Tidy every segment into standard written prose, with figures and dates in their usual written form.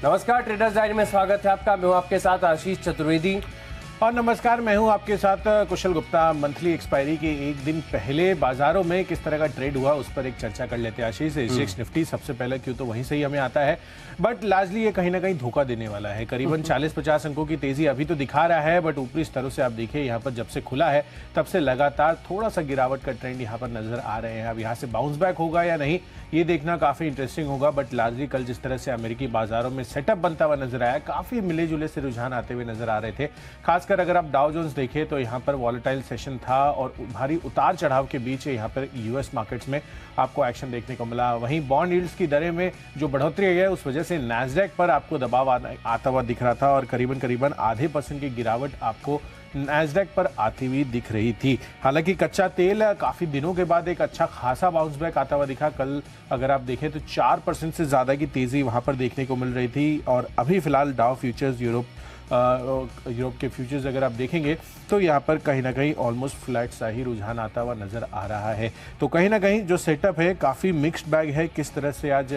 नमस्कार, traders diary में स्वागत है आपका। मैं हूं आपके साथ आशीष चतुर्वेदी। और नमस्कार, मैं हूं आपके साथ कुशल गुप्ता। मंथली एक्सपायरी के एक दिन पहले बाजारों में किस तरह का ट्रेड हुआ उस पर एक चर्चा कर लेते हैं आशीष। एसजीएक्स निफ्टी सबसे पहले क्यों तो वहीं से ही हमें आता है, बट लार्जली ये कहीं ना कहीं धोखा देने वाला है। करीबन 40-50 अंकों की तेजी अभी तो दिखा रहा है, बट ऊपरी स्तरों से आप देखिए यहाँ पर जब से खुला है तब से लगातार थोड़ा सा गिरावट का ट्रेंड यहाँ पर नजर आ रहे हैं। अब यहाँ से बाउंस बैक होगा या नहीं ये देखना काफी इंटरेस्टिंग होगा, बट लार्जली कल जिस तरह से अमेरिकी बाजारों में सेटअप बनता हुआ नजर आया, काफी मिले जुले से रुझान आते हुए नजर आ रहे थे। खासकर अगर आप डाउ जोन्स देखें तो यहाँ पर वॉलेटाइल सेशन था और भारी उतार चढ़ाव के बीच यहाँ पर यूएस मार्केट्स में आपको एक्शन देखने को मिला। वहीं बॉन्ड यील्ड्स की दरें में जो बढ़ोतरी आई है उस वजह से नैस्डैक पर आपको दबाव आता हुआ दिख रहा था और करीबन आधे % की गिरावट आपको नैस्डैक पर आती हुई दिख रही थी। हालांकि कच्चा तेल काफी दिनों के बाद एक अच्छा खासा बाउंस बैक आता हुआ दिखा। कल अगर आप देखें तो 4% से ज्यादा की तेजी वहां पर देखने को मिल रही थी। और अभी फिलहाल डाउ फ्यूचर्स यूरोप के फ्यूचर्स अगर आप देखेंगे तो यहाँ पर कहीं ना कहीं ऑलमोस्ट फ्लैट सा ही रुझान आता हुआ नजर आ रहा है। तो कहीं ना कहीं जो सेटअप है काफ़ी मिक्स्ड बैग है। किस तरह से आज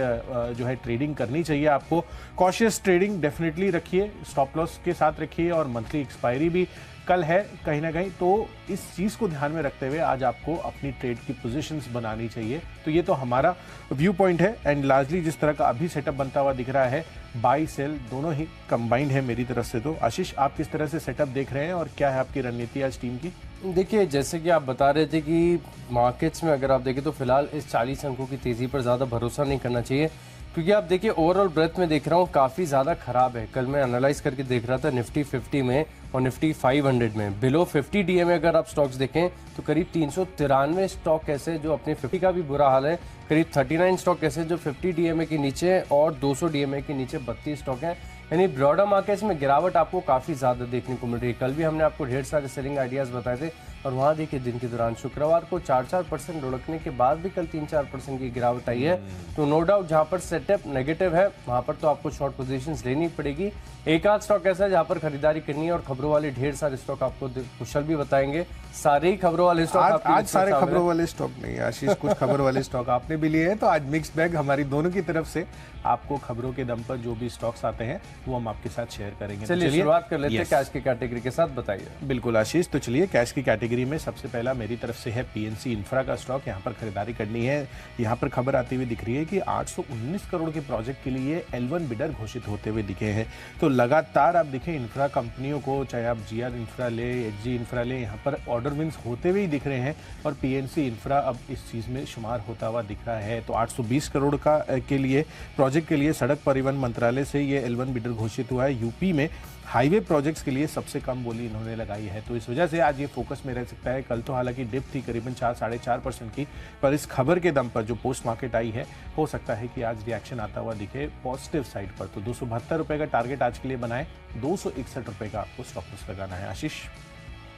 जो है ट्रेडिंग करनी चाहिए आपको, कॉशियस ट्रेडिंग डेफिनेटली रखिए, स्टॉप लॉस के साथ रखिए और मंथली एक्सपायरी भी कल है कहीं ना कहीं, तो इस चीज़ को ध्यान में रखते हुए आज आपको अपनी ट्रेड की पोजीशंस बनानी चाहिए। तो ये तो हमारा व्यू पॉइंट है एंड लार्जली जिस तरह का अभी सेटअप बनता हुआ दिख रहा है, बाई सेल दोनों ही कंबाइंड है मेरी तरफ से। तो आशीष, आप किस तरह से सेटअप देख रहे हैं और क्या है आपकी रणनीति आज टीम की? देखिए, जैसे कि आप बता रहे थे कि मार्केट्स में अगर आप देखें तो फिलहाल इस 40 अंकों की तेज़ी पर ज़्यादा भरोसा नहीं करना चाहिए, क्योंकि आप देखिए ओवरऑल ब्रेथ में देख रहा हूँ काफ़ी ज़्यादा खराब है। कल मैं एनालाइज करके देख रहा था निफ्टी 50 में और निफ्टी 500 में बिलो 50 डीए में अगर आप स्टॉक्स देखें तो करीब 393 स्टॉक ऐसे जो अपने 50 का भी बुरा हाल है, करीब 39 स्टॉक ऐसे जो 50 डीएमए के नीचे और 200 डीएमए के नीचे 32 स्टॉक हैं। यानी ब्रॉडर मार्केट्स में गिरावट आपको काफ़ी ज़्यादा देखने को मिल रही है। कल भी हमने आपको ढेर सारे सेलिंग आइडियाज़ बताए थे और वहाँ देखिए दिन के दौरान शुक्रवार को 4% लुढ़कने के बाद भी कल 3-4% की गिरावट आई है। तो नो डाउट जहाँ पर सेटअप नेगेटिव है वहाँ पर तो आपको शॉर्ट पोजीशंस लेनी पड़ेगी। एक आध स्टॉक ऐसा है जहाँ पर खरीदारी करनी है और खबरों वाले ढेर सारे स्टॉक आपको कुशल भी बताएंगे। सारे ही खबरों वाले स्टॉक आज सारे खबरों वाले स्टॉक नहीं आशीष, कुछ खबर वाले स्टॉक आपने भी लिए हैं। तो आज मिक्स बैग हमारी दोनों की तरफ से आपको खबरों के दम पर जो भी स्टॉक्स आते हैं वो हम आपके साथ शेयर करेंगे। चलिए शुरुआत कर लेते हैं कैश की कैटेगरी के साथ, बताइए। बिल्कुल आशीष, तो चलिए कैश की कैटेगरी में सबसे पहला मेरी तरफ से है पीएनसी इंफ्रा का स्टॉक। यहाँ पर खरीदारी करनी है। यहाँ पर खबर आती हुई दिख रही है कि 819 करोड़ के प्रोजेक्ट के लिए L1 बिडर घोषित होते हुए दिखे हैं। तो लगातार आप देखें इंफ्रा कंपनियों को, चाहे आप जीआर इंफ्रा ले, एचजी इंफ्रा ले, यहाँ पर ऑर्डर विन्स होते हुए ही दिख रहे हैं और पीएनसी इंफ्रा अब इस चीज़ में शुमार होता हुआ दिख रहा है। तो 820 करोड़ का के लिए प्रोजेक्ट के लिए सड़क परिवहन मंत्रालय से ये L1 बिडर घोषित हुआ है। यूपी में हाईवे प्रोजेक्ट्स के लिए सबसे कम बोली इन्होंने लगाई है, तो इस वजह से आज ये फोकस में रह सकता है। कल तो हालांकि डिप थी करीबन 4-4.5% की, पर इस खबर के दम पर जो पोस्ट मार्केट आई है हो सकता है कि आज रिएक्शन आता हुआ दिखे पॉजिटिव साइड पर। तो 272 रुपये का टारगेट आज के लिए बनाए, 261 रुपये का आपको स्टॉप लॉस लगाना है। आशीष,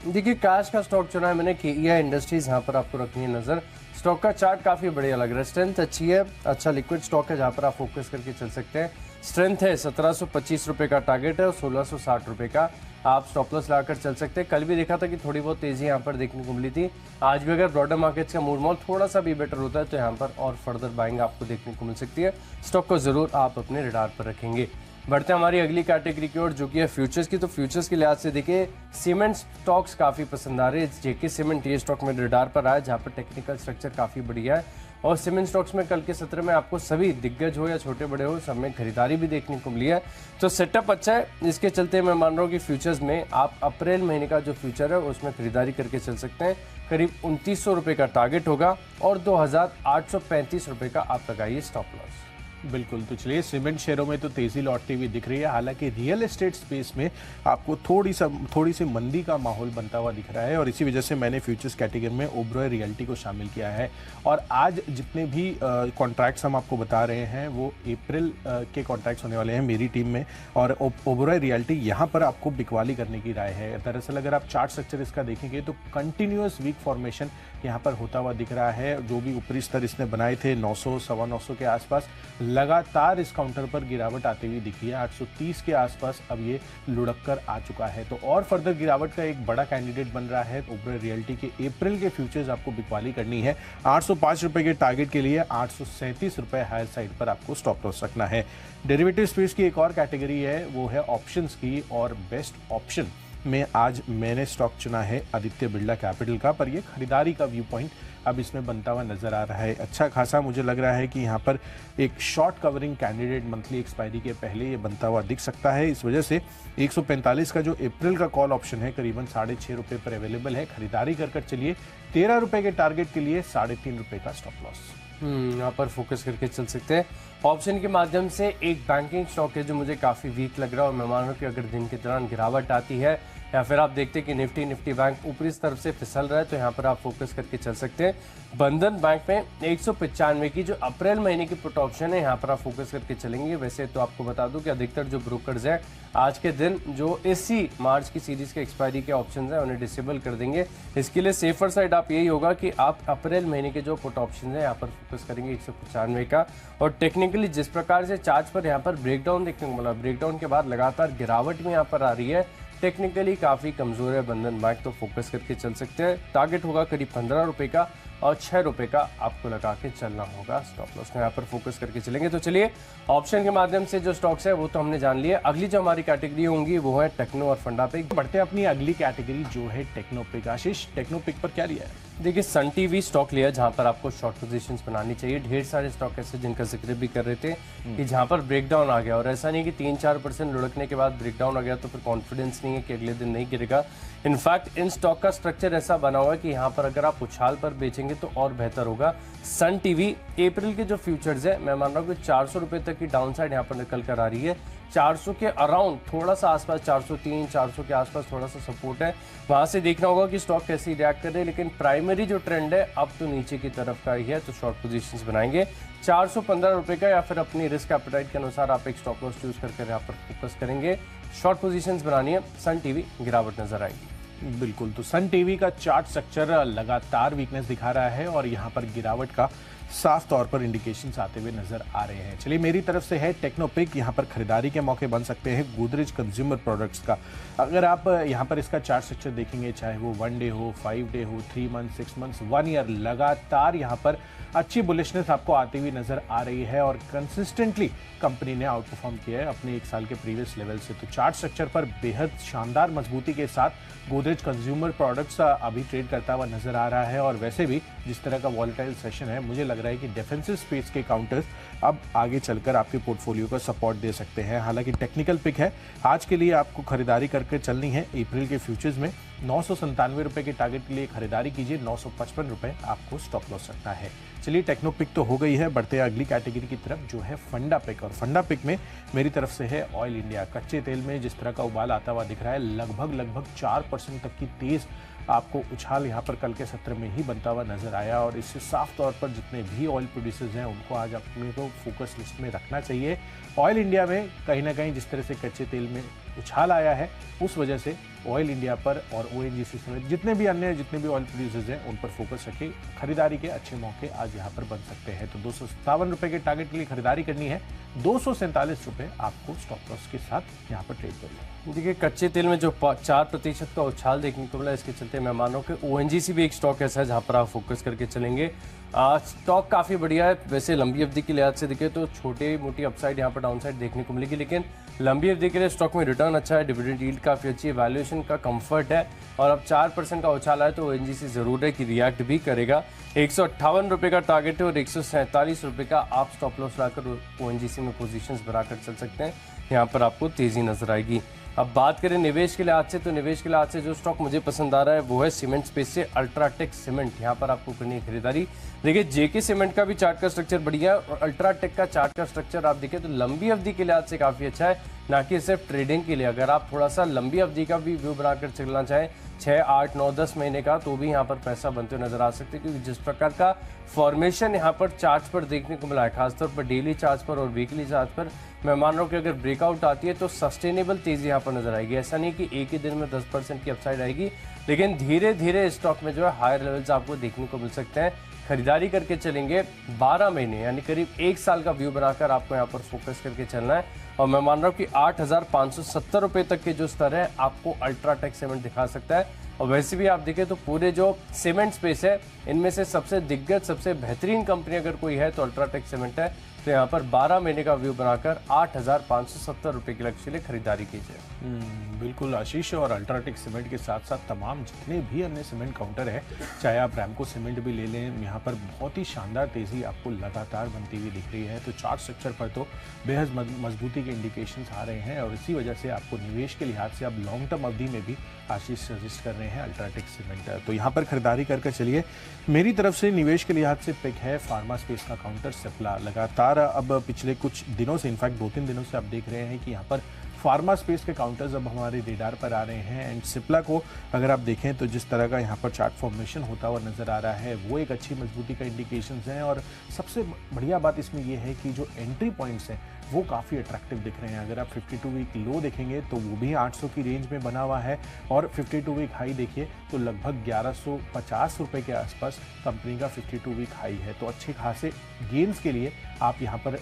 देखिए कैश का स्टॉक चुना है मैंने KEI इंडस्ट्रीज, यहाँ पर आपको रखनी है नजर। स्टॉक का चार्ट काफी बढ़िया लग रहा है, स्ट्रेंथ अच्छी है, अच्छा लिक्विड स्टॉक है जहाँ पर आप फोकस करके चल सकते हैं। स्ट्रेंथ है 1725 रुपये का टारगेट है और 1660 रुपये का आप स्टॉप लॉस लगाकर चल सकते हैं। कल भी देखा था कि थोड़ी बहुत तेजी यहाँ पर देखने को मिली थी। आज भी अगर ब्रॉडर मार्केट्स का मूड मॉल थोड़ा सा भी बेटर होता है तो यहाँ पर और फर्दर बाइंग आपको देखने को मिल सकती है। स्टॉक को जरूर आप अपने रडार पर रखेंगे। बढ़ते हैं हमारी अगली कैटेगरी की ओर जो कि है फ्यूचर्स की। तो फ्यूचर्स के लिहाज से देखिए सीमेंट स्टॉक्स काफ़ी पसंद आ रहे हैं। जेके सीमेंट ये स्टॉक में रडार पर आया जहाँ पर टेक्निकल स्ट्रक्चर काफ़ी बढ़िया है और सीमेंट स्टॉक्स में कल के सत्र में आपको सभी दिग्गज हो या छोटे बड़े हो सब में खरीदारी भी देखने को मिली है। तो सेटअप अच्छा है, इसके चलते मैं मान रहा हूँ कि फ्यूचर्स में आप अप्रैल महीने का जो फ्यूचर है उसमें खरीदारी करके चल सकते हैं। करीब 2900 रुपये का टारगेट होगा और 2835 रुपये का आप लगाइए स्टॉप लॉस। बिल्कुल, तो चलिए सीमेंट शेयरों में तो तेजी लौटती हुई दिख रही है। हालांकि रियल एस्टेट स्पेस में आपको थोड़ी सी मंदी का माहौल बनता हुआ दिख रहा है और इसी वजह से मैंने फ्यूचर्स कैटेगरी में ओबरॉय रियल्टी को शामिल किया है। और आज जितने भी कॉन्ट्रैक्ट्स हम आपको बता रहे हैं वो अप्रैल के कॉन्ट्रैक्ट्स होने वाले हैं मेरी टीम में और ओबरॉय रियल्टी यहाँ पर आपको बिकवाली करने की राय है। दरअसल अगर आप चार्ट स्ट्रक्चर इसका देखेंगे तो कंटिन्यूअस वीक फॉर्मेशन यहाँ पर होता हुआ दिख रहा है। जो भी ऊपरी स्तर इसने बनाए थे 900 सवा 900 के आसपास, लगातार इस काउंटर पर गिरावट आती हुई दिखी है। 830 के आसपास अब ये लुढ़क कर आ चुका है, तो और फर्दर गिरावट का एक बड़ा कैंडिडेट बन रहा है। ओबेरॉय रियल्टी के अप्रैल के फ्यूचर्स आपको बिकवाली करनी है। 805 रुपए के टारगेट के लिए 837 रुपए हायर साइड पर आपको स्टॉप लॉस रखना है। डेरिवेटिव स्पेस की एक और कैटेगरी है, वो है ऑप्शंस की, और बेस्ट ऑप्शन में आज मैंने स्टॉक चुना है आदित्य बिरला कैपिटल का। पर ये खरीदारी का व्यू पॉइंट अब इसमें बनता हुआ नजर आ रहा है। अच्छा खासा मुझे लग रहा है कि यहाँ पर एक short covering candidate monthly expiry के पहले ये बनता हुआ दिख सकता है। इस वजह से 145 का जो अप्रैल का कॉल ऑप्शन है करीबन 6.5 रुपये पर अवेलेबल है। खरीदारी कर चलिए। 13 रुपये के टारगेट के लिए 3.5 रुपये का स्टॉप लॉस। यहाँ पर फोकस करके चल सकते हैं। ऑप्शन के माध्यम से एक बैंकिंग स्टॉक है जो मुझे काफ़ी वीक लग रहा है, और मैं मान रहा हूँ कि अगर दिन के दौरान गिरावट आती है या फिर आप देखते हैं कि निफ्टी बैंक ऊपरी तरफ से फिसल रहा है, तो यहाँ पर आप फोकस करके चल सकते हैं। बंधन बैंक में 195 की जो अप्रैल महीने की पुट ऑप्शन है, यहाँ पर आप फोकस करके चलेंगे। वैसे तो आपको बता दूं कि अधिकतर जो ब्रोकर्स हैं आज के दिन जो इसी मार्च की सीरीज के एक्सपायरी के ऑप्शंस हैं उन्हें डिसेबल कर देंगे। इसके लिए सेफर साइड आप यही होगा कि आप अप्रैल महीने के जो पुट ऑप्शन है यहाँ पर फोकस करेंगे 195 का। और टेक्निकली जिस प्रकार से चार्ट पर यहाँ पर ब्रेकडाउन देखने को मिला, ब्रेकडाउन के बाद लगातार गिरावट भी यहाँ पर आ रही है, टेक्निकली काफ़ी कमज़ोर है बंधन बैंक, तो फोकस करके चल सकते हैं। टारगेट होगा करीब 15 रुपये का, और 6 रुपये का आपको लगा के चलना होगा स्टॉप लॉस में। यहाँ पर फोकस करके चलेंगे। तो चलिए, ऑप्शन के माध्यम से जो स्टॉक्स है वो तो हमने जान लिया। अगली जो हमारी कैटेगरी होंगी वो है टेक्नो और फंडा पिक। बढ़ते अपनी अगली कैटेगरी जो है टेक्नो पिक। आशीष, टेक्नो पिक पर क्या लिया है? देखिए, सन टीवी स्टॉक लिया जहां पर आपको शॉर्ट पोजीशंस बनानी चाहिए। ढेर सारे स्टॉक ऐसे जिनका जिक्र भी कर रहे थे कि जहां पर ब्रेकडाउन आ गया, और ऐसा नहीं कि 3-4% लुढ़कने के बाद ब्रेकडाउन आ गया तो फिर कॉन्फिडेंस नहीं है कि अगले दिन नहीं गिरेगा। इनफैक्ट इन स्टॉक का स्ट्रक्चर ऐसा बना हुआ है कि यहाँ पर अगर आप उछाल पर बेचेंगे तो और बेहतर होगा। सन टीवी अप्रैल के जो फ्यूचर्स है, मैं मान रहा हूँ कि 400 रुपये तक की डाउन साइड यहाँ पर निकल कर आ रही है। 400 के अराउंड थोड़ा सा आसपास 403-400 के आसपास थोड़ा सा सपोर्ट है, वहां से देखना होगा कि स्टॉक कैसे रिएक्ट कर रहे हैं। लेकिन प्राइमरी जो ट्रेंड है अब तो नीचे की तरफ का ही है, तो शॉर्ट पोजीशंस बनाएंगे 415 रुपये का, या फिर अपनी रिस्क एपेटाइट के अनुसार आप एक स्टॉप लॉस चूज करके यहाँ पर फोकस करेंगे। शॉर्ट पोजीशंस बनानी है। सन टीवी गिरावट नजर आएगी। बिल्कुल, तो सन टीवी का चार्ट स्ट्रक्चर लगातार वीकनेस दिखा रहा है और यहाँ पर गिरावट का साफ तौर पर इंडिकेशंस आते हुए नजर आ रहे हैं। चलिए, मेरी तरफ से है टेक्नोपिक। यहाँ पर खरीदारी के मौके बन सकते हैं गोदरेज कंज्यूमर प्रोडक्ट्स का। अगर आप यहाँ पर इसका चार्ट स्ट्रक्चर देखेंगे, चाहे वो 1 डे हो, 5 डे हो, 3 मंथ, 6 मंथ्स, 1 ईयर, लगातार यहाँ पर अच्छी बुलिशनेस आपको आती हुई नजर आ रही है और कंसिस्टेंटली कंपनी ने आउट परफॉर्म किया है अपने 1 साल के प्रीवियस लेवल से। तो चार्ट स्ट्रक्चर पर बेहद शानदार मजबूती के साथ गोदरेज कंज्यूमर प्रोडक्ट्स अभी ट्रेड करता हुआ नजर आ रहा है। और वैसे भी जिस तरह का वॉलेटाइल सेशन है, मुझे लग रहा है कि डिफेंसिव स्पेस के काउंटर्स अब आगे चलकर आपके पोर्टफोलियो को सपोर्ट दे सकते हैं। हालांकि टेक्निकल पिक है, आज के लिए आपको खरीदारी करके चलनी है। अप्रैल के फ्यूचर्स में 997 रुपए के टारगेट के लिए खरीदारी कीजिए। 955 रुपए आपको स्टॉप लॉस रखना है। चलिए, टेक्नो पिक तो हो गई है, बढ़ते हैं अगली कैटेगरी की तरफ जो है फंडा पिक। और फंडा पिक में मेरी तरफ से है ऑयल इंडिया। कच्चे तेल में जिस तरह का उबाल आता हुआ दिख रहा है, लगभग 4% तक की तेज आपको उछाल यहाँ पर कल के सत्र में ही बनता हुआ नजर आया। और इससे साफ तौर पर जितने भी ऑयल प्रोड्यूसर्स हैं उनको आज अपने को फोकस लिस्ट में रखना चाहिए। ऑयल इंडिया में कहीं ना कहीं जिस तरह से कच्चे तेल में उछाल आया है, उस वजह से ऑयल इंडिया पर और ओएनजीसी समेत जितने भी ऑयल प्रोड्यूसर्स हैं उन पर फोकस रखें। खरीदारी के अच्छे मौके आज यहाँ पर बन सकते हैं। तो 257 रुपए के टारगेट के लिए खरीदारी करनी है। 247 रुपए आपको स्टॉप लॉस के साथ यहाँ पर ट्रेड करिए। देखिए, कच्चे तेल में जो 4% का उछाल देखने को मिला, इसके चलते मैं मानो कि ओएनजीसी भी एक स्टॉक ऐसा है जहाँ पर आप फोकस करके चलेंगे। स्टॉक काफ़ी बढ़िया है। वैसे लंबी अवधि के लिहाज से देखें तो छोटी मोटी अपसाइड यहाँ पर डाउनसाइड देखने को मिलेगी, लेकिन लंबी अवधि के लिए स्टॉक में रिटर्न अच्छा है, डिविडेंड यील्ड काफ़ी अच्छी है, वैल्यूएशन का कंफर्ट है। और अब 4% का उछाल आए तो ओएनजीसी जरूर है कि रिएक्ट भी करेगा। 158 रुपये का टारगेट है और 147 रुपये का आप स्टॉप लॉस लाकर ओएनजीसी में पोजीशंस बनाकर चल सकते हैं। यहाँ पर आपको तेज़ी नजर आएगी। अब बात करें निवेश के लिहाज से, तो निवेश के लिहाज से जो स्टॉक मुझे पसंद आ रहा है वो है सीमेंट स्पेस से अल्ट्राटेक सीमेंट। यहाँ पर आपको करनी है खरीदारी। देखिए, जेके सीमेंट का भी चार्ट का स्ट्रक्चर बढ़िया है और अल्ट्राटेक का चार्ट का स्ट्रक्चर आप देखें तो लंबी अवधि के लिहाज से काफ़ी अच्छा है, ना कि सिर्फ ट्रेडिंग के लिए। अगर आप थोड़ा सा लंबी अवधि का भी व्यू बनाकर चलना चाहें, 6, 8, 9, 10 महीने का, तो भी यहाँ पर पैसा बनते हुए नजर आ सकते हैं। क्योंकि जिस प्रकार का फॉर्मेशन यहाँ पर चार्ट पर देखने को मिला है, खासतौर पर डेली चार्ट पर और वीकली चार्ट पर, मैं मान रहा हूँ कि अगर ब्रेकआउट आती है तो सस्टेनेबल तेजी यहाँ पर नजर आएगी। ऐसा नहीं कि एक ही दिन में 10% की अपसाइड आएगी, लेकिन धीरे धीरे स्टॉक में जो है हायर लेवल्स आपको देखने को मिल सकते हैं। खरीदारी करके चलेंगे 12 महीने यानी करीब 1 साल का व्यू बनाकर आपको यहाँ पर फोकस करके चलना है। और मैं मान रहा हूँ कि 8,570 रुपये तक के जो स्तर है आपको अल्ट्राटेक सीमेंट दिखा सकता है। और वैसे भी आप देखें तो पूरे जो सीमेंट स्पेस है इनमें से सबसे दिग्गज सबसे बेहतरीन कंपनी अगर कोई है तो अल्ट्राटेक सीमेंट है। तो यहाँ पर 12 महीने का व्यू बनाकर 8,570 रुपये के लक्ष्य के लिए खरीदारी कीजिए। बिल्कुल आशीष, और अल्ट्राटेक सीमेंट के साथ साथ तमाम जितने भी अन्य सीमेंट काउंटर है, चाहे आप रैमको सीमेंट भी ले लें, यहाँ पर बहुत ही शानदार तेज़ी आपको लगातार बनती हुई दिख रही है। तो चार्ट स्ट्रक्चर पर तो बेहद मजबूती के इंडिकेशंस आ रहे हैं और इसी वजह से आपको निवेश के लिहाज से आप लॉन्ग टर्म अवधि में भी आशीष सजेस्ट कर रहे हैं अल्ट्राटेक सीमेंट। तो यहाँ पर खरीदारी करके चलिए। मेरी तरफ से निवेश के लिहाज से पिक है फार्मा स्पेस का काउंटर सिप्ला। लगातार अब पिछले कुछ दिनों से, इनफैक्ट 2-3 दिनों से आप देख रहे हैं कि यहाँ पर फार्मा स्पेस के काउंटर्स अब हमारे रेडार पर आ रहे हैं। एंड सिप्ला को अगर आप देखें तो जिस तरह का यहाँ पर चार्ट फॉर्मेशन होता हुआ नजर आ रहा है वो एक अच्छी मजबूती का इंडिकेशंस हैं। और सबसे बढ़िया बात इसमें ये है कि जो एंट्री पॉइंट्स हैं वो काफ़ी अट्रैक्टिव दिख रहे हैं। अगर आप 52 वीक लो देखेंगे तो वो भी 800 की रेंज में बना हुआ है और 52 वीक हाई देखिए तो लगभग 1150 रुपये के आसपास कंपनी का 52 वीक हाई है। तो अच्छे खासे गेन्स के लिए आप यहाँ पर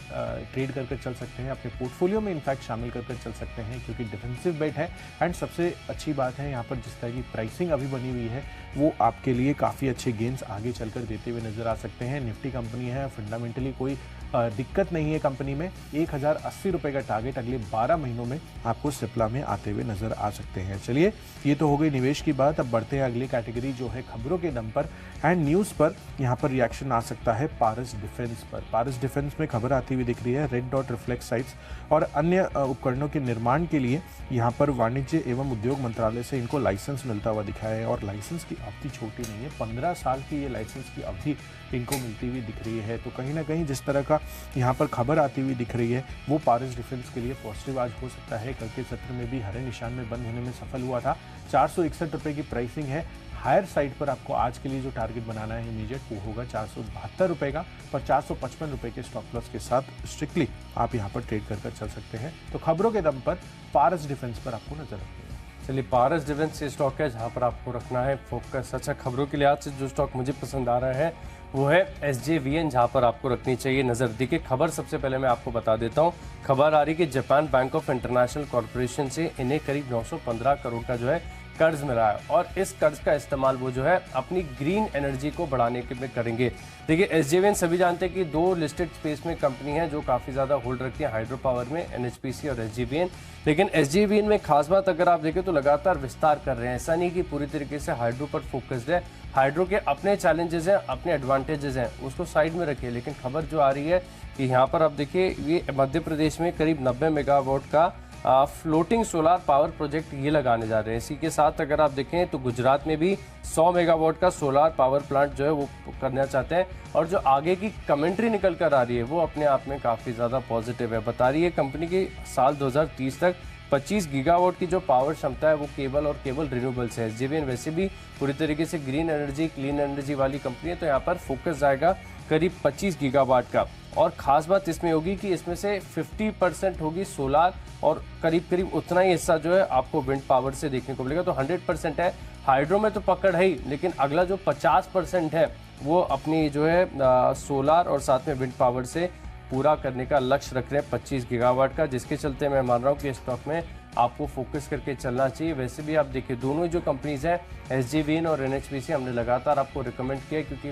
ट्रेड करके चल सकते हैं, अपने पोर्टफोलियो में इनफैक्ट शामिल करके चल सकते हैं क्योंकि डिफेंसिव बेट है। एंड सबसे अच्छी बात है यहाँ पर जिस तरह की प्राइसिंग अभी बनी हुई है वो आपके लिए काफ़ी अच्छे गेन्स आगे चलकर देते हुए नजर आ सकते हैं। निफ्टी कंपनी है, फंडामेंटली कोई दिक्कत नहीं है कंपनी में। 1,080 रुपये का टारगेट अगले 12 महीनों में आपको सिप्ला में आते हुए नजर आ सकते हैं। चलिए, ये तो हो गई निवेश की बात। अब बढ़ते हैं अगली कैटेगरी जो है खबरों के दम पर एंड न्यूज़ पर। यहाँ पर रिएक्शन आ सकता है पारस डिफेंस पर। पारस डिफेंस में खबर आती हुई दिख रही है रेड डॉट रिफ्लेक्स साइट्स और अन्य उपकरणों के निर्माण के लिए यहाँ पर वाणिज्य एवं उद्योग मंत्रालय से इनको लाइसेंस मिलता हुआ दिखा है। और लाइसेंस की अवधि छोटी नहीं है, 15 साल की ये लाइसेंस की अवधि इनको मिलती हुई दिख रही है। तो कहीं ना कहीं जिस तरह का यहाँ पर खबर आती हुई दिख रही है वो पारस डिफेंस के लिए पॉजिटिव आज हो सकता है। कल के सत्र में भी हरे निशान में बंद होने में सफल हुआ था। 461 रुपये की प्राइसिंग है। हायर साइड पर आपको आज के लिए जो टारगेट बनाना है इमीडिएट वो होगा 472 रुपये का, पर 455 रुपये के स्टॉप लॉस के साथ स्ट्रिक्टली आप यहाँ पर ट्रेड कर चल सकते हैं। तो खबरों के दम पर पारस डिफेंस पर आपको नजर रखनी है। चलिए, पारस डिफेंस ये स्टॉक है जहाँ पर आपको रखना है फोकस। अच्छा, खबरों के लिहाज से जो स्टॉक मुझे पसंद आ रहा है वो है SJVN, जहाँ पर आपको रखनी चाहिए नज़र। देखिए, खबर सबसे पहले मैं आपको बता देता हूँ। खबर आ रही कि Japan bank of international corporation से इन्हें करीब 915 करोड़ का जो है कर्ज मिला है और इस कर्ज का इस्तेमाल वो जो है अपनी ग्रीन एनर्जी को बढ़ाने के में करेंगे। देखिए, SJVN सभी जानते हैं कि 2 लिस्टेड स्पेस में कंपनी है जो काफ़ी ज़्यादा होल्ड रखती है हाइड्रो पावर में, NHPC और SJVN। लेकिन SJVN में खास बात अगर आप देखें तो लगातार विस्तार कर रहे हैं। ऐसा नहीं कि पूरी तरीके से हाइड्रो पर फोकस्ड है। हाइड्रो के अपने चैलेंजेस हैं, अपने एडवांटेजेस हैं, उसको साइड में रखिए। लेकिन खबर जो आ रही है कि यहाँ पर आप देखिए ये मध्य प्रदेश में करीब 90 मेगावाट का फ्लोटिंग सोलार पावर प्रोजेक्ट ये लगाने जा रहे हैं। इसी के साथ अगर आप देखें तो गुजरात में भी 100 मेगावाट का सोलार पावर प्लांट जो है वो करना चाहते हैं। और जो आगे की कमेंट्री निकल कर आ रही है वो अपने आप में काफ़ी ज़्यादा पॉजिटिव है। बता रही है कंपनी की साल 2030 तक 25 गीगावाट की जो पावर क्षमता है वो केवल और केवल रिन्यूएबल्स है। SJVN वैसे भी पूरी तरीके से ग्रीन एनर्जी, क्लीन एनर्जी वाली कंपनी है, तो यहाँ पर फोकस जाएगा करीब 25 गीगावाट का। और ख़ास बात इसमें होगी कि इसमें से 50% होगी सोलार और करीब करीब उतना ही हिस्सा जो है आपको विंड पावर से देखने को मिलेगा। तो 100% है। हाइड्रो में तो पकड़ है ही, लेकिन अगला जो 50% है वो अपनी जो है सोलार और साथ में विंड पावर से पूरा करने का लक्ष्य रख रहे हैं 25 गीगावाट का, जिसके चलते मैं मान रहा हूँ कि स्टॉक में आपको फोकस करके चलना चाहिए। वैसे भी आप देखिए दोनों जो कंपनीज हैं SJVN और NHPC हमने लगातार आपको रिकमेंड किया क्योंकि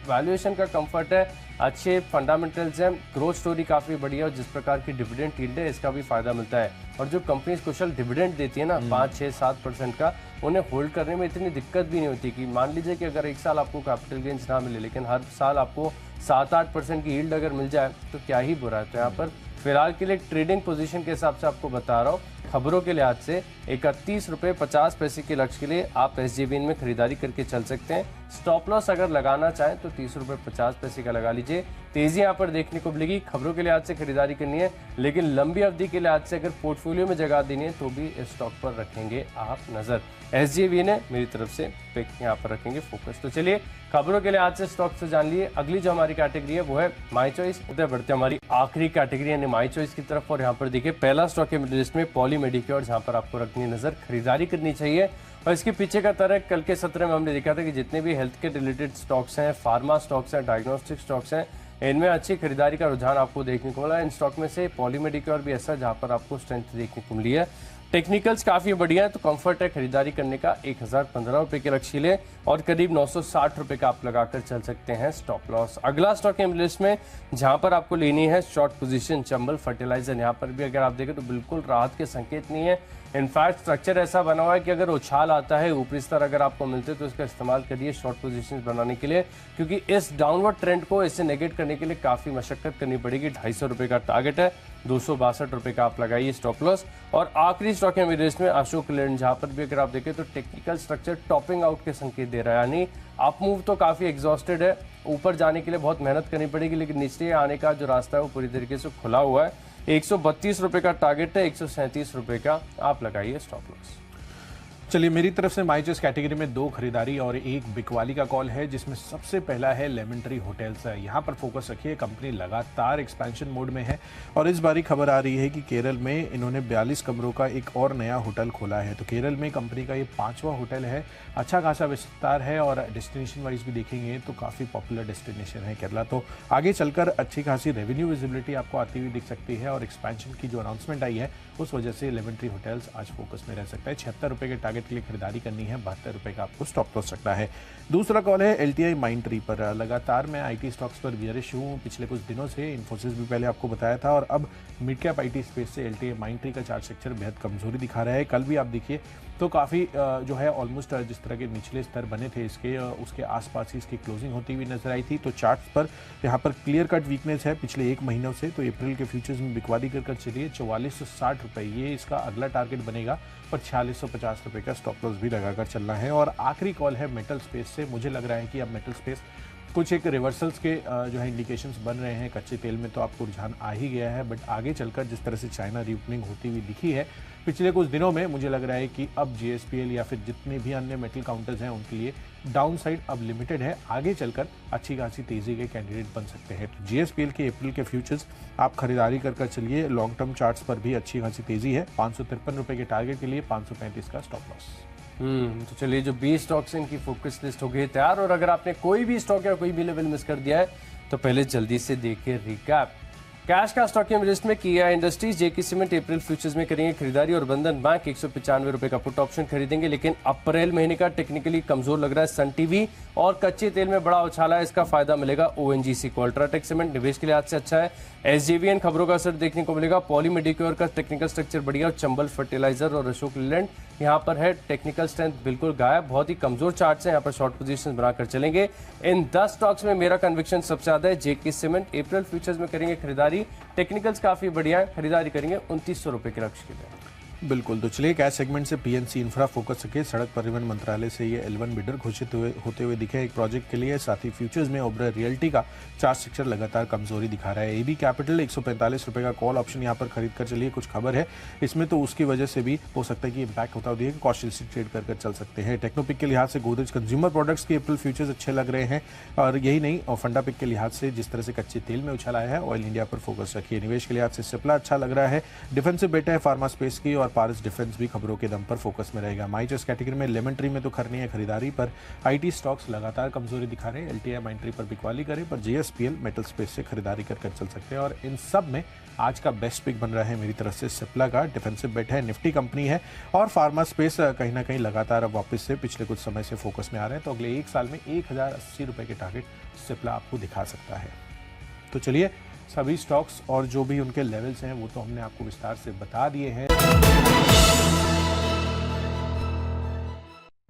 वैल्यूएशन का कंफर्ट है, अच्छे फंडामेंटल्स हैं, ग्रोथ स्टोरी काफ़ी बढ़िया और जिस प्रकार की डिविडेंड यील्ड है इसका भी फायदा मिलता है। और जो कंपनीज कुशल डिविडेंड देती है ना 5-6-7% का, उन्हें होल्ड करने में इतनी दिक्कत भी नहीं होती कि मान लीजिए कि अगर एक साल आपको कैपिटल गेन्स ना मिले लेकिन हर साल आपको 7-8% की यील्ड अगर मिल जाए तो क्या ही बुरा है। तो यहाँ पर फिलहाल के लिए ट्रेडिंग पोजीशन के हिसाब से आपको बता रहा हूँ, खबरों के लिहाज से 31 रुपये 50 पैसे के लक्ष्य के लिए आप SJVN में खरीदारी करके चल सकते हैं। स्टॉप लॉस अगर लगाना चाहें तो 30 रुपये 50 पैसे का लगा लीजिए। तेजी यहाँ पर देखने को मिलेगी। खबरों के लिहाज से खरीदारी करनी है, लेकिन लंबी अवधि के लिहाज से अगर पोर्टफोलियो में जगह देनी है तो भी इस स्टॉक पर रखेंगे आप नजर। SJVN है मेरी तरफ से पिक, यहाँ पर रखेंगे फोकस। तो चलिए, खबरों के लिहाज से स्टॉक से जान लिए। अगली जो हमारी कैटेगरी है वो है माई चॉइस। बढ़ते हमारी आखिरी कैटेगरी यानी माई चॉइस की तरफ। और यहाँ पर देखिए पहला स्टॉक है लिस्ट में पॉली मेडिक्योर, जहाँ पर आपको रखनी नजर, खरीदारी करनी चाहिए। और इसके पीछे का तर्क कल के सत्र में हमने देखा था कि जितने भी हेल्थ के रिलेटेड स्टॉक्स हैं, फार्मा स्टॉक्स हैं, डायग्नोस्टिक स्टॉक्स हैं, इनमें अच्छी खरीदारी का रुझान आपको देखने को मिला। इन स्टॉक में से पॉलीमेडिक्योर भी ऐसा जहां पर आपको स्ट्रेंथ देखने को मिली है। टेक्निकल्स काफ़ी बढ़िया है, तो कंफर्ट है खरीदारी करने का। 1015 रुपये के लक्ष्य ले और करीब 960 रुपये का आप लगाकर चल सकते हैं स्टॉप लॉस। अगला स्टॉक है लिस्ट में जहां पर आपको लेनी है शॉर्ट पोजीशन, चंबल फर्टिलाइजर। यहाँ पर भी अगर आप देखें तो बिल्कुल राहत के संकेत नहीं है। इनफैक्ट स्ट्रक्चर ऐसा बना हुआ है कि अगर उछाल आता है, ऊपरी स्तर अगर आपको मिलते तो इसका इस्तेमाल करिए शॉर्ट पोजीशंस बनाने के लिए, क्योंकि इस डाउनवर्ड ट्रेंड को इससे नेगेट करने के लिए काफ़ी मशक्कत करनी पड़ेगी। 250 रुपये का टारगेट है, 262 रुपये का आप लगाइए स्टॉप लॉस। और आखिरी स्टॉक है मेरे लिस्ट में अशोक लेलैंड, जहाँ पर भी अगर आप देखें तो टेक्निकल स्ट्रक्चर टॉपिंग आउट के संकेत दे रहा है, यानी अप मूव तो काफ़ी एग्जॉस्टेड है, ऊपर जाने के लिए बहुत मेहनत करनी पड़ेगी, लेकिन नीचे आने का जो रास्ता है वो पूरी तरीके से खुला हुआ है। 132 रुपये का टारगेट है, 137 रुपये का आप लगाइए स्टॉप लॉस। चलिए, मेरी तरफ से माइचेस कैटेगरी में 2 खरीदारी और 1 बिकवाली का कॉल है, जिसमें सबसे पहला है लेमन ट्री होटल्स। यहाँ पर फोकस रखिए, कंपनी लगातार एक्सपेंशन मोड में है और इस बारी खबर आ रही है कि केरल में इन्होंने 42 कमरों का एक और नया होटल खोला है। तो केरल में कंपनी का ये 5वां होटल है, अच्छा खासा विस्तार है और डेस्टिनेशन वाइज भी देखेंगे तो काफ़ी पॉपुलर डेस्टिनेशन है केरला। तो आगे चलकर अच्छी खासी रेवेन्यू विजिबिलिटी आपको आती हुई दिख सकती है और एक्सपेंशन की जो अनाउंसमेंट आई है उस वजह से लेमन ट्री होटल्स आज फोकस में रह सकता है। 76 रुपये के टारगेट के लिए खरीदारी करनी है, 72 रुपये का आपको स्टॉप लॉस रखना है। दूसरा कॉल है एलटीआई माइंडट्री पर। लगातार मैं आईटी स्टॉक्स पर बियरिश हूँ पिछले कुछ दिनों से। इन्फोसिस भी पहले आपको बताया था और अब मिड कैप आईटी स्पेस से एलटीआई माइंडट्री का चार्ट स्ट्रक्चर बेहद कमजोरी दिखा रहा है। कल भी आप देखिए तो काफ़ी जो है ऑलमोस्ट जिस तरह के निचले स्तर बने थे इसके, उसके आसपास ही इसकी क्लोजिंग होती हुई नजर आई थी। तो चार्ट्स पर यहाँ पर क्लियर कट वीकनेस है पिछले 1 महीनों से। तो अप्रैल के फ्यूचर्स में बिकवाली कर चलिए 4460 रुपये, ये इसका अगला टारगेट बनेगा। पर 4650 रुपये का स्टॉप लॉस भी लगाकर चलना है। और आखिरी कॉल है मेटल स्पेस से। मुझे लग रहा है कि अब मेटल स्पेस कुछ एक रिवर्सल्स के जो है इंडिकेशंस बन रहे हैं। कच्चे तेल में तो आपको रुझान आ ही गया है, बट आगे चलकर जिस तरह से चाइना रीओपनिंग होती हुई दिखी है पिछले कुछ दिनों में, मुझे लग रहा है कि अब जीएसपीएल या फिर जितने भी अन्य मेटल काउंटर्स हैं उनके लिए डाउन साइड अब लिमिटेड है। आगे चलकर अच्छी खासी तेजी के कैंडिडेट बन सकते हैं। तो जीएसपीएल के अप्रैल के फ्यूचर्स आप खरीदारी कर चलिए। लॉन्ग टर्म चार्ट्स पर भी अच्छी खासी तेजी है। 553 रुपये के टारगेट के लिए 535 का स्टॉप लॉस। तो चलिए, जो 20 स्टॉक्स हैं इनकी फोकस लिस्ट हो गई तैयार। और अगर आपने कोई भी स्टॉक या कोई भी लेवल मिस कर दिया है तो पहले जल्दी से देखिए रिकैप। कैश का स्टॉक की लिस्ट में किया इंडस्ट्रीज, जेके सीमेंट अप्रैल फ्यूचर्स में करेंगे खरीदारी और बंधन बैंक 195 रुपये का पुट ऑप्शन खरीदेंगे, लेकिन अप्रैल महीने का टेक्निकली कमजोर लग रहा है। सन टीवी और कच्चे तेल में बड़ा उछाला है, इसका फायदा मिलेगा ओएनजीसी को। अल्ट्राटेक सीमेंट निवेश के लिहाज से अच्छा है। एसजेवीएन खबरों का असर देखने को मिलेगा। पॉलीमेडिक्योर का टेक्निकल स्ट्रक्चर बढ़िया और चंबल फर्टिलाइजर और अशोक लेलैंड यहाँ पर है टेक्निकल स्ट्रेंथ बिल्कुल गायब, बहुत ही कमजोर चार्ट्स हैं, यहाँ पर शॉर्ट पोजीशन बनाकर चलेंगे। इन 10 स्टॉक्स में मेरा कन्विक्शन सबसे ज्यादा है। जेके सीमेंट अप्रैल फ्यूचर्स में करेंगे खरीदारी, टेक्निकल्स काफी बढ़िया है, खरीदारी करेंगे 2900 रुपये के लक्ष्य के लिए। बिल्कुल। तो चलिए, कैश सेगमेंट से पीएनसी इंफ्रा फोकस रखे। सड़क परिवहन मंत्रालय से ये L1 बिडर घोषित होते हुए दिखे एक प्रोजेक्ट के लिए। साथ ही फ्यूचर्स में ओबरा रियल्टी का चार्ट स्ट्रक्चर लगातार कमजोरी दिखा रहा है। एबी कैपिटल 145 रुपये का कॉल ऑप्शन यहाँ पर खरीद कर चलिए। कुछ खबर है इसमें तो उसकी वजह से भी हो सकता है कि इम्पैक्ट होता हुआ दिखे, कॉशियसली ट्रेड कर चल सकते हैं। टेक्नोपिक के लिहाज से गोदरेज कंज्यूमर प्रोडक्ट्स के अप्रैल फ्यूचर्स अच्छे लग रहे हैं और यही नहीं, और फंडा पिक के लिहाज से जिस तरह से कच्चे तेल में उछाला है, ऑयल इंडिया पर फोकस रखिए। निवेश के लिहाज से सिप्ला अच्छा लग रहा है। डिफेंसिव बेटा है फार्मा स्पेस की और पारस डिफेंस खबरों के दम पर फोकस में रहेगा। माइचेस कैटेगरी में लेमन ट्री में तो करनी है खरीदारी, पर आईटी स्टॉक्स लगातार कमजोरी दिखा रहे हैं। एलटीआई माइंडट्री पर बिकवाली करें, पर जीएसपीएल मेटल स्पेस से खरीदारी कर चल सकते हैं। और इन सब में आज का बेस्ट पिक बन रहा है मेरी तरफ से सिप्ला का। डिफेंसिव बेट है, निफ्टी कंपनी है और फार्मा स्पेस कहीं ना कहीं लगातार अब वापस से पिछले कुछ समय से फोकस में आ रहे हैं। तो अगले 1 साल में 1080 रुपये के टारगेट सिप्ला आपको दिखा सकता है। तो चलिए, सभी स्टॉक्स और जो भी उनके लेवल्स हैं वो तो हमने आपको विस्तार से बता दिए हैं।